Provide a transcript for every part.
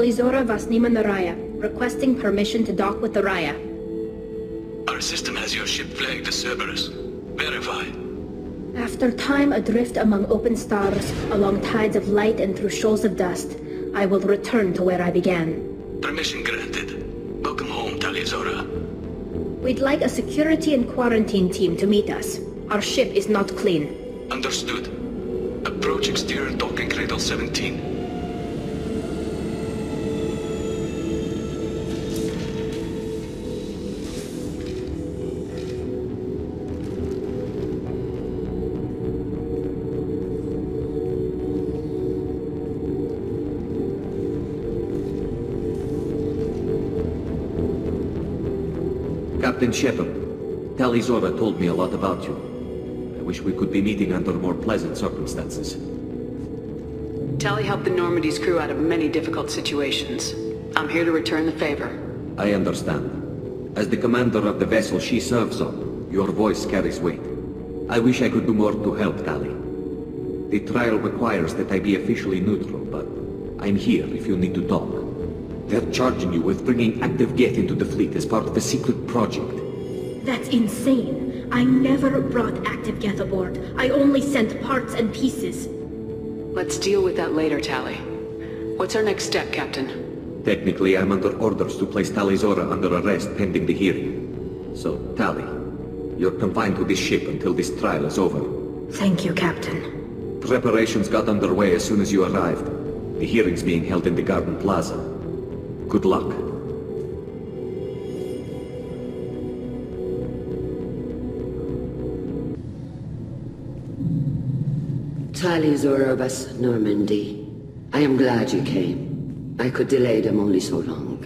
Talizora Vasnima Naraya, requesting permission to dock with the Raya. Our system has your ship flagged as Cerberus. Verify. After time adrift among open stars, along tides of light and through shoals of dust, I will return to where I began. Permission granted. Welcome home, Talizora. We'd like a security and quarantine team to meet us. Our ship is not clean. Understood. Approach exterior docking cradle 17. Captain Shepard, Talizora told me a lot about you. I wish we could be meeting under more pleasant circumstances. Tali helped the Normandy's crew out of many difficult situations. I'm here to return the favor. I understand. As the commander of the vessel she serves on, your voice carries weight. I wish I could do more to help, Tali. The trial requires that I be officially neutral, but I'm here if you need to talk. They're charging you with bringing active Geth into the fleet as part of a secret project. That's insane. I never brought active Geth aboard. I only sent parts and pieces. Let's deal with that later, Tali. What's our next step, Captain? Technically, I'm under orders to place Talizora under arrest pending the hearing. So, Tali, you're confined to this ship until this trial is over. Thank you, Captain. Preparations got underway as soon as you arrived. The hearing's being held in the Garden Plaza. Good luck. Talizora of Normandy. I am glad you came. I could delay them only so long.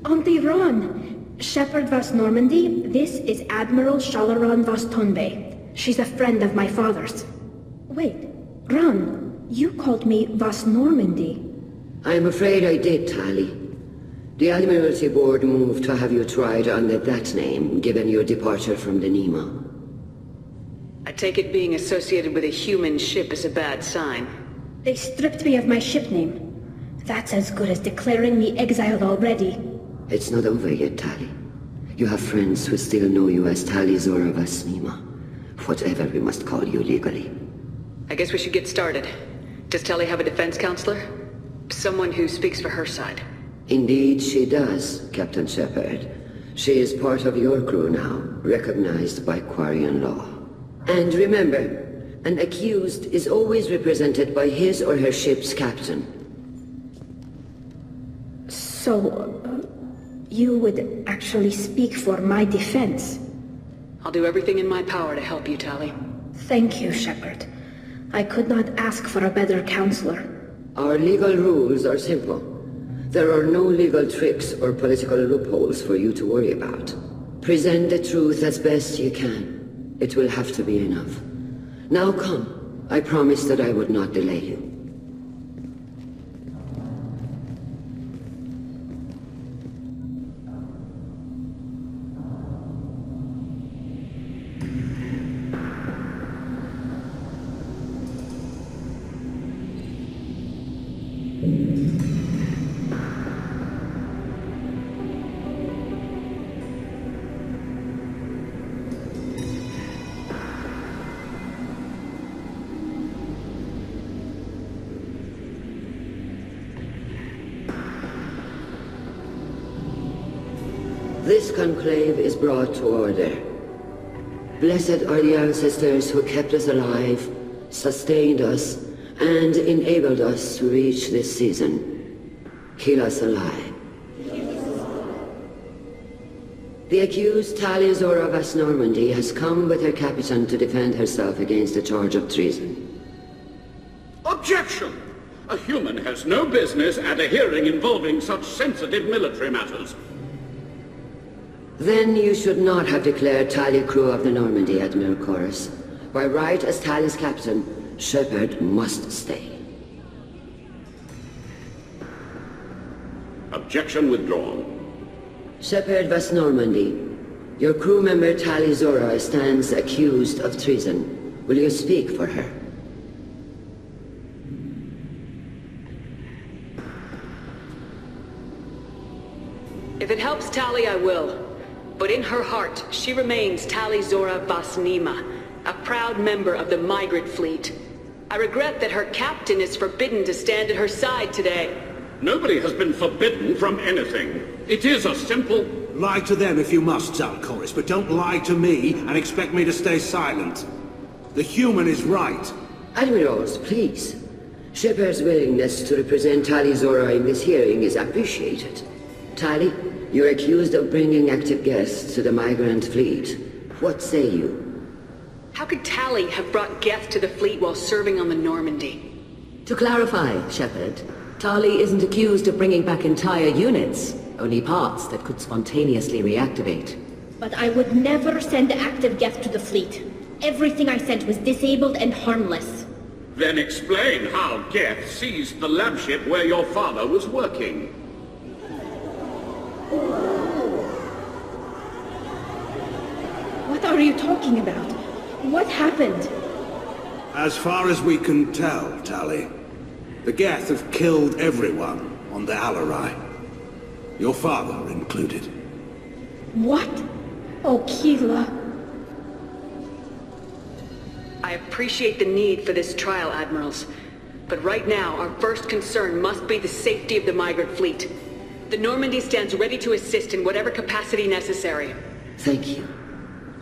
Auntie Ron! Shepard Vas Normandy, this is Admiral Shalaran Vas Tonbe. She's a friend of my father's. Wait, Ron, you called me Vas Normandy. I am afraid I did, Tali. The Admiralty Board moved to have you tried under that name, given your departure from the Nima. I take it being associated with a human ship is a bad sign. They stripped me of my ship name. That's as good as declaring me exiled already. It's not over yet, Tali. You have friends who still know you as Talizora Vas Nima. Whatever we must call you legally. I guess we should get started. Does Tali have a defense counselor? Someone who speaks for her side. Indeed she does, Captain Shepard. She is part of your crew now, recognized by Quarian law. And remember, an accused is always represented by his or her ship's captain. So, you would actually speak for my defense? I'll do everything in my power to help you, Tali. Thank you, Shepard. I could not ask for a better counselor. Our legal rules are simple. There are no legal tricks or political loopholes for you to worry about. Present the truth as best you can. It will have to be enough. Now come. I promised that I would not delay you. This conclave is brought to order. Blessed are the ancestors who kept us alive, sustained us, and enabled us to reach this season. Keep us alive. The accused Talizora Vas Normandy has come with her captain to defend herself against a charge of treason. Objection! A human has no business at a hearing involving such sensitive military matters. Then you should not have declared Tali crew of the Normandy, Admiral Chorus. By right as Tali's captain, Shepard must stay. Objection withdrawn. Shepard Vas Normandy, your crew member Talizora stands accused of treason. Will you speak for her? will. But in her heart, she remains Tali Zora Vasnima, a proud member of the migrant fleet. I regret that her captain is forbidden to stand at her side today. Nobody has been forbidden from anything. It is a simple... Lie to them if you must, Zalcoris, but don't lie to me and expect me to stay silent. The human is right. Admirals, please. Shepard's willingness to represent Tali Zora in this hearing is appreciated. Tali, you're accused of bringing active guests to the migrant fleet. What say you? How could Tali have brought Geth to the fleet while serving on the Normandy? To clarify, Shepard, Tali isn't accused of bringing back entire units, only parts that could spontaneously reactivate. But I would never send active Geth to the fleet. Everything I sent was disabled and harmless. Then explain how Geth seized the lab ship where your father was working. What are you talking about? What happened? As far as we can tell, Tali, the Geth have killed everyone on the Alarai. Your father included. What? Oh, Keela. I appreciate the need for this trial, Admirals. But right now, our first concern must be the safety of the migrant fleet. The Normandy stands ready to assist in whatever capacity necessary. Thank you.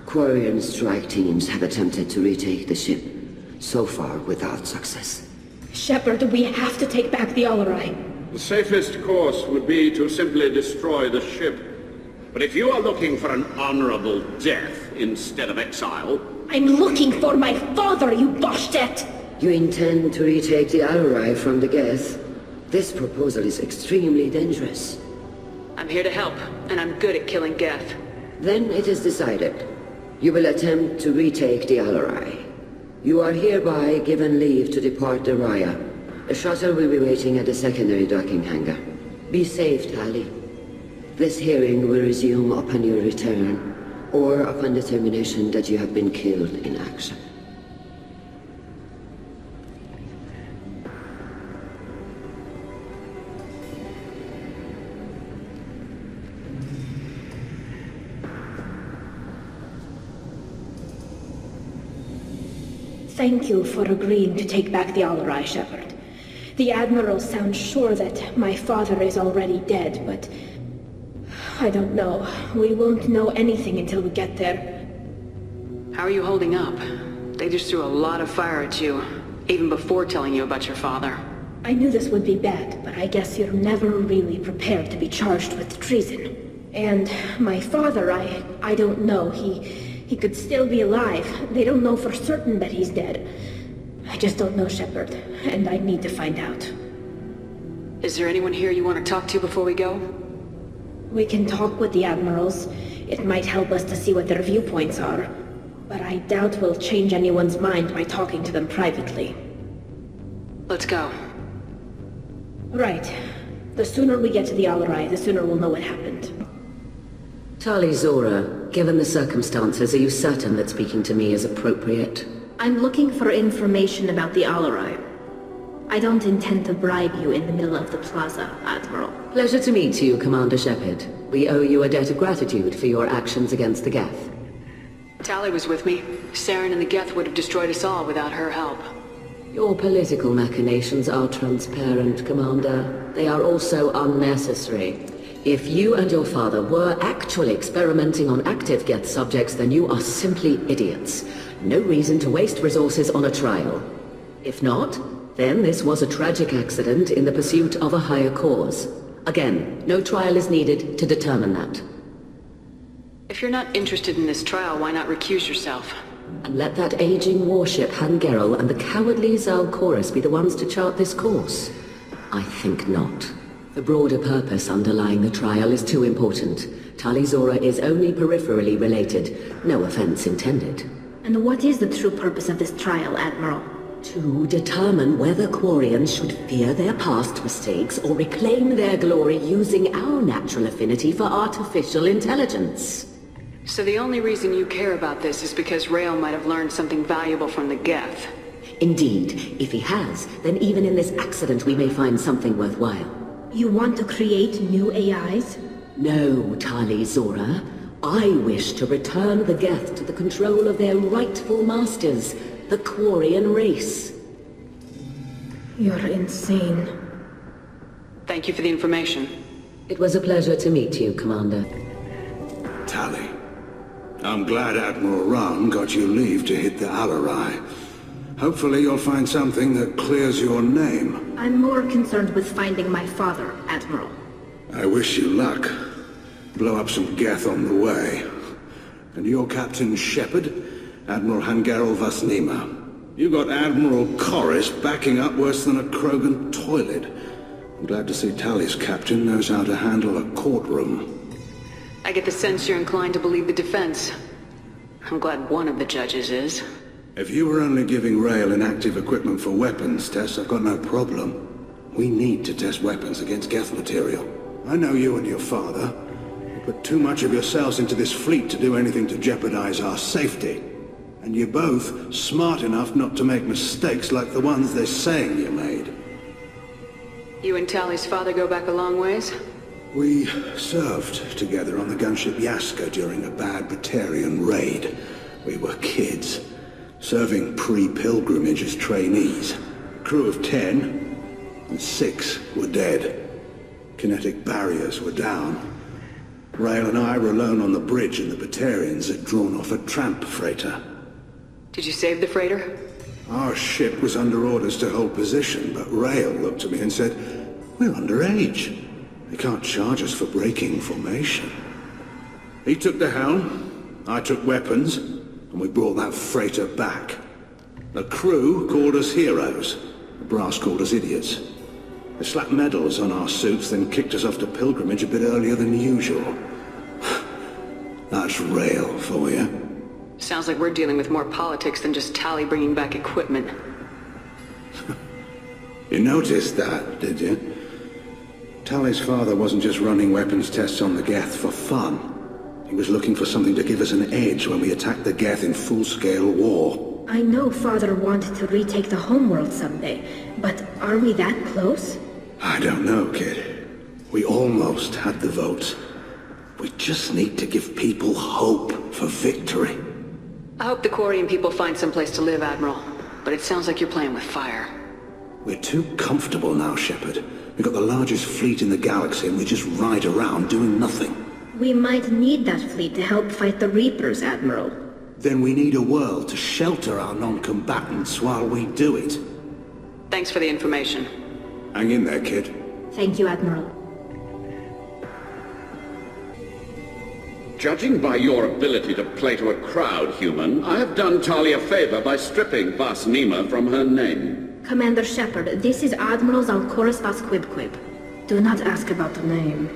Quarian strike teams have attempted to retake the ship, so far without success. Shepard, we have to take back the Alarai. The safest course would be to simply destroy the ship. But if you are looking for an honorable death instead of exile... I'm looking for my father, you Boshtet! You intend to retake the Alarai from the Geth? This proposal is extremely dangerous. I'm here to help, and I'm good at killing Geth. Then it is decided. You will attempt to retake the Alarai. You are hereby given leave to depart the Raya. A shuttle will be waiting at the secondary docking hangar. Be safe, Tali. This hearing will resume upon your return, or upon determination that you have been killed in action. Thank you for agreeing to take back the Alarai, Shepard. The Admirals sound sure that my father is already dead, but... I don't know. We won't know anything until we get there. How are you holding up? They just threw a lot of fire at you, even before telling you about your father. I knew this would be bad, but I guess you're never really prepared to be charged with treason. And my father, I don't know. He could still be alive. They don't know for certain that he's dead. I just don't know, Shepard, and I need to find out. Is there anyone here you want to talk to before we go? We can talk with the Admirals. It might help us to see what their viewpoints are. But I doubt we'll change anyone's mind by talking to them privately. Let's go. Right. The sooner we get to the Alarai, the sooner we'll know what happened. Tali Zora, given the circumstances, are you certain that speaking to me is appropriate? I'm looking for information about the Alarai. I don't intend to bribe you in the middle of the plaza, Admiral. Pleasure to meet you, Commander Shepard. We owe you a debt of gratitude for your actions against the Geth. Tali was with me. Saren and the Geth would have destroyed us all without her help. Your political machinations are transparent, Commander. They are also unnecessary. If you and your father were actually experimenting on active Geth subjects, then you are simply idiots. No reason to waste resources on a trial. If not, then this was a tragic accident in the pursuit of a higher cause. Again, no trial is needed to determine that. If you're not interested in this trial, why not recuse yourself? And let that aging warship Hangerel and the cowardly Zalcoris be the ones to chart this course? I think not. The broader purpose underlying the trial is too important. Tali Zora is only peripherally related. No offense intended. And what is the true purpose of this trial, Admiral? To determine whether Quarians should fear their past mistakes or reclaim their glory using our natural affinity for artificial intelligence. So the only reason you care about this is because Rael might have learned something valuable from the Geth. Indeed. If he has, then even in this accident we may find something worthwhile. You want to create new AIs? No, Tali Zora. I wish to return the Geth to the control of their rightful masters, the Quarian race. You're insane. Thank you for the information. It was a pleasure to meet you, Commander. Tali, I'm glad Admiral Ran got you leave to hit the Alarai. Hopefully you'll find something that clears your name. I'm more concerned with finding my father, Admiral. I wish you luck. Blow up some Geth on the way. And your Captain Shepard, Admiral Hangarel Vasnima. You got Admiral Corris backing up worse than a Krogan toilet. I'm glad to see Tali's captain knows how to handle a courtroom. I get the sense you're inclined to believe the defense. I'm glad one of the judges is. If you were only giving Rail inactive equipment for weapons tests, I've got no problem. We need to test weapons against Geth material. I know you and your father. You put too much of yourselves into this fleet to do anything to jeopardize our safety. And you're both smart enough not to make mistakes like the ones they're saying you made. You and Tali's father go back a long ways? We served together on the gunship Yaska during a bad Batarian raid. We were kids, serving pre-pilgrimage as trainees. Crew of 10, and 6 were dead. Kinetic barriers were down. Rail and I were alone on the bridge, and the Batarians had drawn off a tramp freighter. Did you save the freighter? Our ship was under orders to hold position, but Rail looked at me and said, "We're underage. They can't charge us for breaking formation." He took the helm, I took weapons, and we brought that freighter back. The crew called us heroes. The brass called us idiots. They slapped medals on our suits, then kicked us off to pilgrimage a bit earlier than usual. That's Rail for you. Sounds like we're dealing with more politics than just Tali bringing back equipment. You noticed that, did you? Tali's father wasn't just running weapons tests on the Geth for fun. He was looking for something to give us an edge when we attacked the Geth in full-scale war. I know Father wanted to retake the homeworld someday, but are we that close? I don't know, kid. We almost had the votes. We just need to give people hope for victory. I hope the Quarian people find someplace to live, Admiral. But it sounds like you're playing with fire. We're too comfortable now, Shepard. We've got the largest fleet in the galaxy and we just ride around doing nothing. We might need that fleet to help fight the Reapers, Admiral. Then we need a world to shelter our non-combatants while we do it. Thanks for the information. Hang in there, kid. Thank you, Admiral. Judging by your ability to play to a crowd, human, I have done Tali a favor by stripping Vasnima from her name. Commander Shepard, this is Admiral Zalkoris Vasquibquib. Do not ask about the name.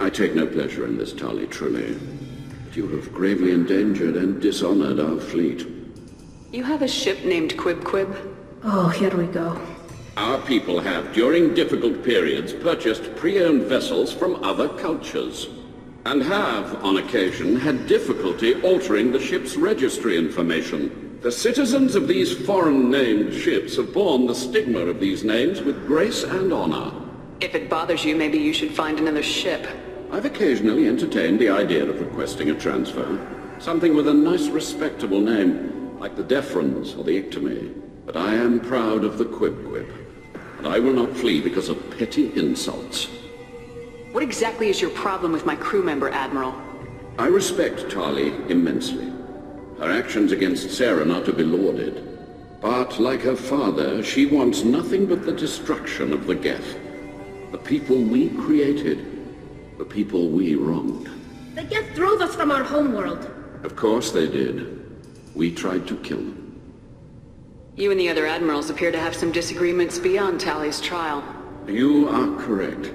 I take no pleasure in this, Tali, truly. But you have gravely endangered and dishonored our fleet. You have a ship named Quib? Oh, here we go. Our people have, during difficult periods, purchased pre-owned vessels from other cultures. And have, on occasion, had difficulty altering the ship's registry information. The citizens of these foreign-named ships have borne the stigma of these names with grace and honor. If it bothers you, maybe you should find another ship. I've occasionally entertained the idea of requesting a transfer. Something with a nice, respectable name, like the Defrons or the Ictomy. But I am proud of the Quib. And I will not flee because of petty insults. What exactly is your problem with my crew member, Admiral? I respect Tali immensely. Her actions against Sarah are not to be lauded. But, like her father, she wants nothing but the destruction of the Geth. The people we created. The people we wronged. The Geth drove us from our homeworld. Of course they did. We tried to kill them. You and the other admirals appear to have some disagreements beyond Tali's trial. You are correct.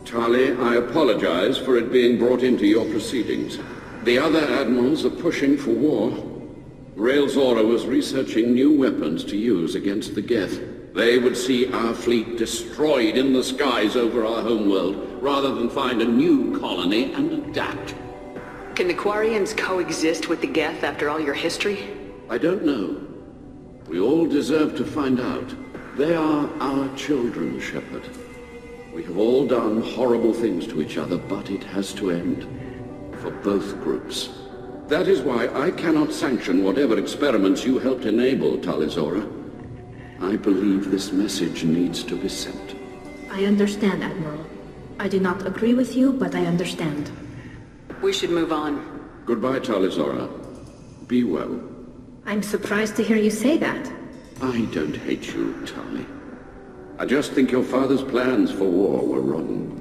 Tali, I apologize for it being brought into your proceedings. The other admirals are pushing for war. Rail Zora was researching new weapons to use against the Geth. They would see our fleet destroyed in the skies over our homeworld, rather than find a new colony and adapt. Can the Quarians coexist with the Geth after all your history? I don't know. We all deserve to find out. They are our children, Shepard. We have all done horrible things to each other, but it has to end. For both groups. That is why I cannot sanction whatever experiments you helped enable, Talizora. I believe this message needs to be sent. I understand, Admiral. I do not agree with you, but I understand. We should move on. Goodbye, Talizora. Be well. I'm surprised to hear you say that. I don't hate you, Tali. I just think your father's plans for war were wrong.